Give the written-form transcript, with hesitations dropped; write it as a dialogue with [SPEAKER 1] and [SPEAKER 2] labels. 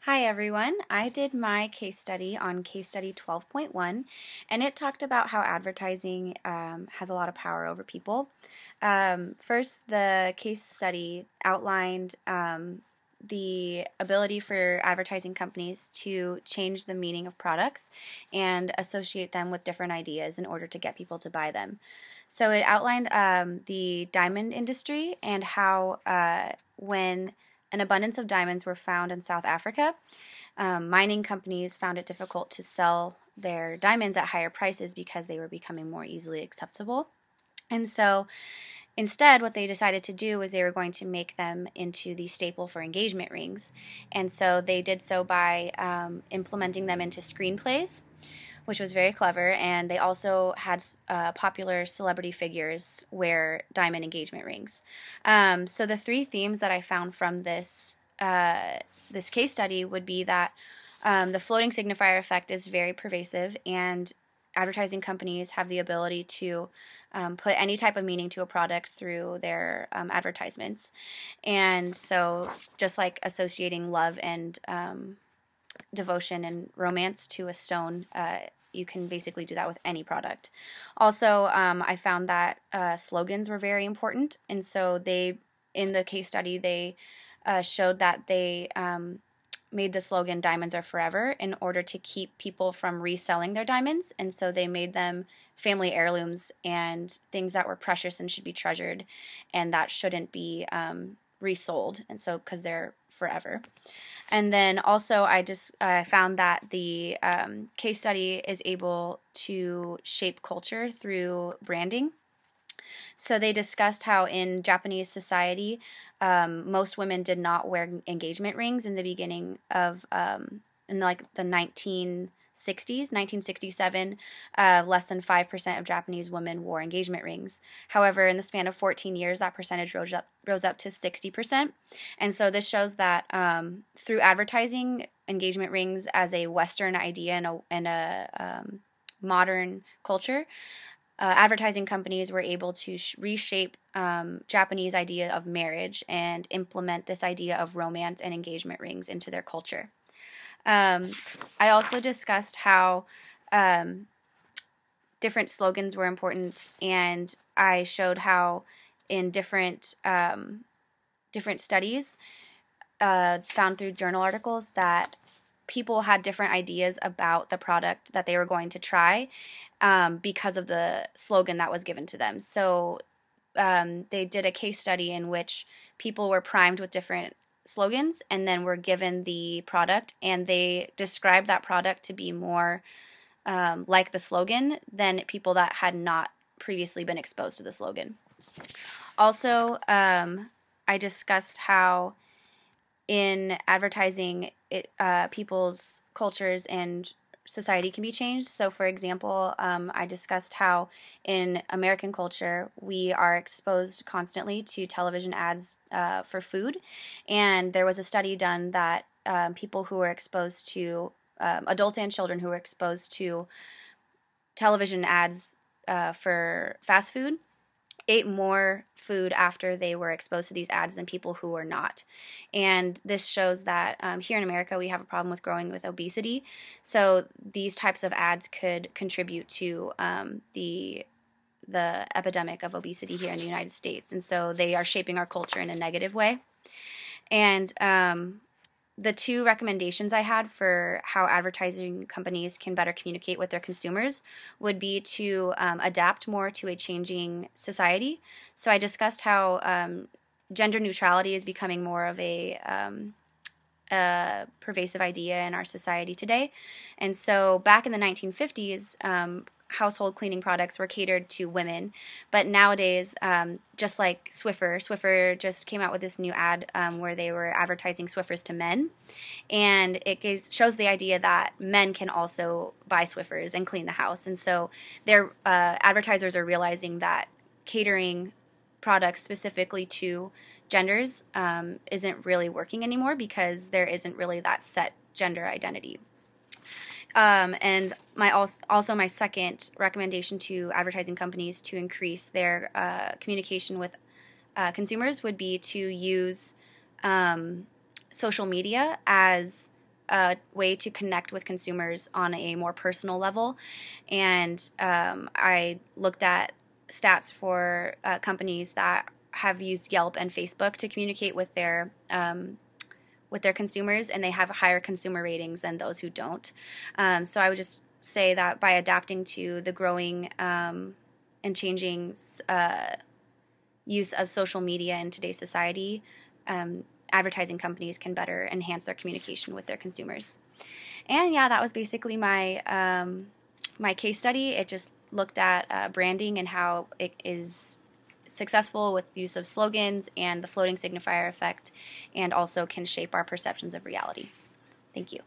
[SPEAKER 1] Hi everyone. I did my case study on case study 12.1, and it talked about how advertising has a lot of power over people. First, the case study outlined the ability for advertising companies to change the meaning of products and associate them with different ideas in order to get people to buy them. So it outlined the diamond industry and how when an abundance of diamonds were found in South Africa, mining companies found it difficult to sell their diamonds at higher prices because they were becoming more easily accessible. And so instead, what they decided to do was they were going to make them into the staple for engagement rings. And so they did so by implementing them into screenplays, which was very clever. And they also had popular celebrity figures wear diamond engagement rings. So the three themes that I found from this case study would be that the floating signifier effect is very pervasive, and advertising companies have the ability to put any type of meaning to a product through their advertisements. And so just like associating love and devotion and romance to a stone, you can basically do that with any product. Also, I found that slogans were very important, and so in the case study, they showed that they made the slogan "Diamonds are forever" in order to keep people from reselling their diamonds, and so they made them family heirlooms and things that were precious and should be treasured, and that shouldn't be resold, and so because they're forever. And then also I just found that the case study is able to shape culture through branding. So they discussed how in Japanese society, most women did not wear engagement rings in the beginning of, in like the 1960s, 1967, less than 5% of Japanese women wore engagement rings. However, in the span of 14 years, that percentage rose up to 60%. And so this shows that through advertising engagement rings as a Western idea and a modern culture, advertising companies were able to reshape Japanese idea of marriage and implement this idea of romance and engagement rings into their culture. I also discussed how different slogans were important, and I showed how in different studies found through journal articles that people had different ideas about the product that they were going to try because of the slogan that was given to them. So they did a case study in which people were primed with different slogans and then were given the product, and they described that product to be more like the slogan than people that had not previously been exposed to the slogan. Also, I discussed how in advertising, people's cultures and society can be changed. So, for example, I discussed how in American culture we are exposed constantly to television ads for food, and there was a study done that people who were exposed to adults and children who were exposed to television ads for fast food ate more food after they were exposed to these ads than people who were not. And this shows that here in America we have a problem with growing with obesity. So these types of ads could contribute to the epidemic of obesity here in the United States. And so they are shaping our culture in a negative way. And the two recommendations I had for how advertising companies can better communicate with their consumers would be to adapt more to a changing society. So I discussed how gender neutrality is becoming more of a pervasive idea in our society today. And so back in the 1950s, household cleaning products were catered to women, but nowadays, just like Swiffer just came out with this new ad where they were advertising Swiffers to men, and it shows the idea that men can also buy Swiffers and clean the house. And so their advertisers are realizing that catering products specifically to genders isn't really working anymore because there isn't really that set gender identity. And my second recommendation to advertising companies to increase their communication with consumers would be to use social media as a way to connect with consumers on a more personal level. And I looked at stats for companies that have used Yelp and Facebook to communicate with their consumers, and they have higher consumer ratings than those who don't. So I would just say that by adapting to the growing and changing use of social media in today's society, advertising companies can better enhance their communication with their consumers. And yeah, that was basically my my case study. It just looked at branding and how it is successful with use of slogans and the floating signifier effect, and also can shape our perceptions of reality. Thank you.